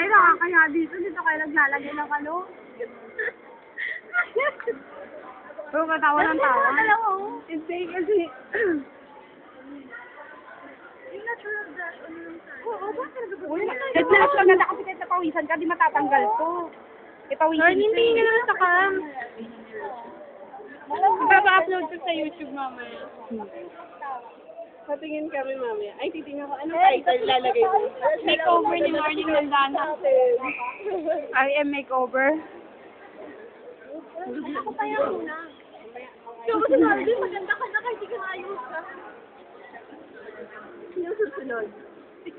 Ay, nakakaya dito. Dito kayo naglalagay ng ano. Pero katawa ng tawa. Hindi kasi... Yung natural dash, ano yung tayo? Oo, bakit nagagawin? Headlash lang ganda kasi kahit napawisan ka, di matatanggal to. Ipawisan. Hindi nga naman sa cam. Ipapa-upload ko sa YouTube mamaya. Patingin kami mamaya. Ay, titingnan ko. Anong title lalagay ko? Makeover ni Marlene Landana. I am makeover. Ako pa yan muna. So, kasi Marlene, maganda ka na kahit di ka naayos ka. Sino susunod?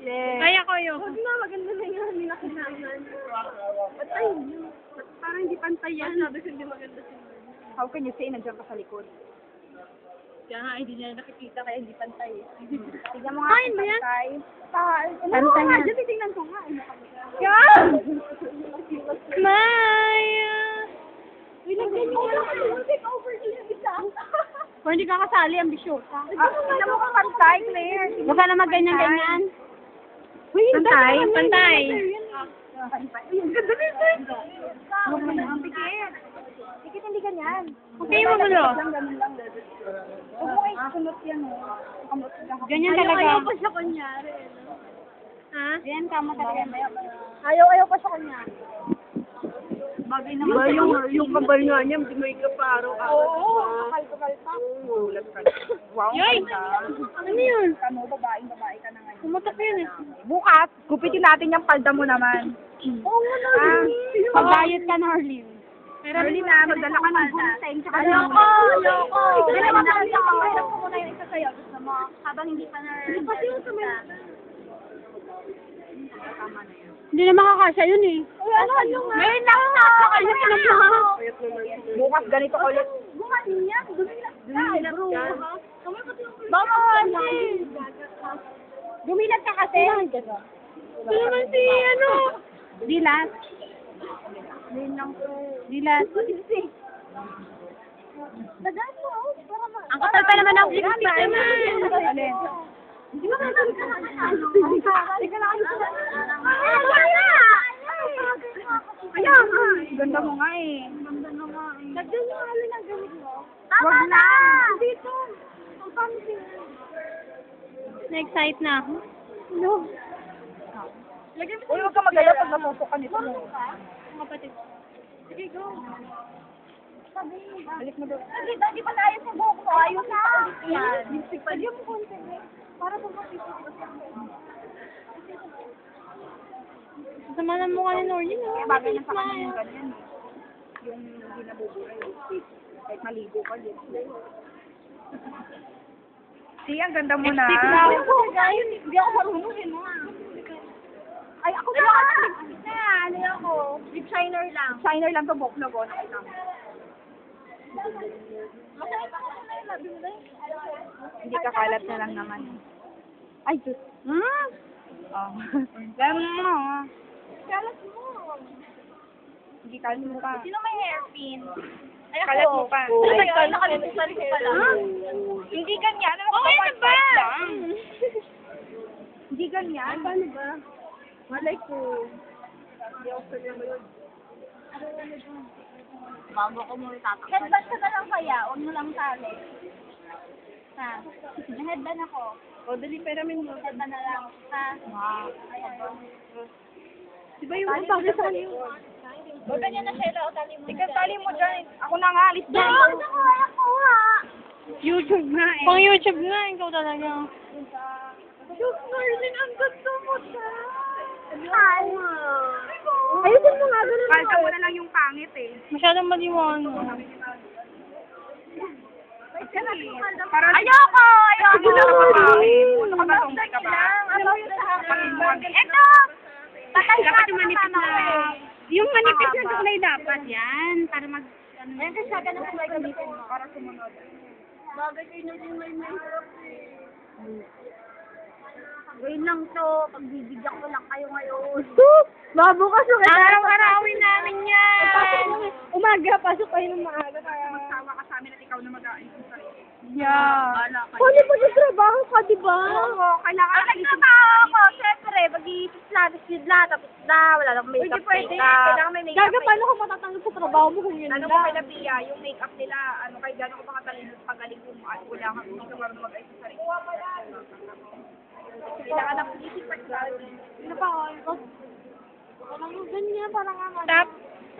Yeah. Kaya ko yun. Huwag na, maganda na yun. Hindi na kailangan. Patay yun. Parang hindi pantay yan. Sabi ko hindi maganda si Marlene. How can you say nandiyan ka sa likod? Kaya nga, hindi niya nakikita kaya hindi pantay. Tignan mo nga Kain kung ba yan? pantay. Pantay nga. nga. Diyan, titingnan ko nga. Yan! Maya! Uy, nagganyan mo lang. Take over yun yung isa. Kung hindi ka kasali, ambisyosa. Tignan mo kung pantay, Claire. Baka na magganyan-ganyan. Uy, Pantay, pantay. Ang ganda nito. Huwag mo na ang pikit. Pikit hindi ganyan. Okay, magulo. Ganun lang. Huwag mo ay sunod yan. Kamot ka. Ganyan talaga. Ayaw pa siya kunyari. Ha? Yan, kama talaga. Ayaw pa siya kunyari. Bagay naman yung kabal nga niya, may kaparo. Oo, kapal-kapal pa. Wow, Yoy! Ano yun? Ano, babae ka na ngayon. Pumutok yun eh. Bukas, gupitin natin yung palda mo naman. Oo nga na. Pag-diet ka na, Arlene. Early na, magdala ka ng bunteng. Ayoko! Dalawa na lang ako. Mayroon ko muna yung isa sa'yo. Gusto mo, habang hindi pa na... Pati yung sa may... Hindi na makakasya yun eh. Ano yung... Ngayon lang na. Bukas ganito ulit. Bukas niya. Dumilat bro. Bakit? Dumilat ka kasi. Ito naman si ano. Dilat. Dilat. Dagaan mo. Para ma... Ang kapal pa naman ang lipstick naman. Alin? Hindi mo kailangan ka na. Hindi ka na kayo sa... Kaya nga. Ganda mo nga eh. Lagyan yung alin ang gamit mo. Wag na. Dito. Ang paano Na-excite na ako. No. Uy, huwag ka mag-alala pag nasusok ka nito. Ang kapatid. Sige, go. Sabi. Balik mo doon. Hindi pa naayos yung buhok mo. Ayos na ulit yan. Lagyan mo konti. Para sa mga Sama ng mukha ni Norlene. Kaya bagay na sa kanya yung ganyan. Yung hindi nabubuhay. Kahit maligo ka din. See, ang ganda mo na. Hindi ako marunong eh. Ay, ako na! Ano ako? Lip shiner lang. Shiner lang to, buhok na go. Masaya pa ko na yung labi mo dahil. Hindi kakalat na lang naman. Ay, Diyos. Hmm? Oh. Ganun mo. Kalat mo. Hindi kalat mo pa. Sino may hairpin? Ay, ako. Kalat mo pa. Nakalimutan ko pala. Hindi ganyan. Ano Okay na ba? Hindi ganyan. Paano ba? Malay ko. Hindi ako sa mo yun. Bago ko mo itatakpan. Headband ka na lang kaya. Huwag mo lang tali. Ha? Headband ako. O, dali, peramin mo. Headband na lang. Ha? Wow. Di ba yung tali sa kanya? Huwag ganyan na Shelo. Tali mo Ikaw, tali mo dyan. Ako na nga, alis dyan. Kaya ko ha. YouTube nga eh. Pang YouTube nga, ikaw talaga. Diyos, Marlene, ang gusto mo siya. Hi. Ayusin mo nga, ganun. Palta mo na lang yung pangit eh. Masyadong maliwanag. Para Ayoko! Hindi na ako pangit. Puto ka ba tungkol ka ba? Ano yung sa Pangit mo kami. Ito! Patay Dapat yung manipis kasama na... ko eh. Yung manipis na kulay dapat yan. Para mag... Ayan kasi siya ganun kung may gamitin mo. Para sumunod. Bagay kayo na din may mahirap eh. Ngayon lang to, pagbibigyan ko lang kayo ngayon. Babo ka sa Araw-arawin namin yan! Umaga, pasok kayo ng maaga kaya... Magsawa ka sa amin at ikaw na mag-aayos ng sarili. Yeah. Paano pa sa trabaho ka, di ba? Oo, kailangan Nagtrabaho ako, syempre, mag-iisip natin graduate na, tapos na, wala lang makeup. Kailangan may makeup. Gaga, paano ko matatanggap sa trabaho mo kung yun Tanong lang? ko kay Pia, yung makeup nila, ano, kay gano'n ko pa katalino sa pagaling kung wala kang hindi ka marunong mag-ayos sa sarili. Kailangan ng police pag Ano pa, oh, walang ganyan, parang nga. Tap.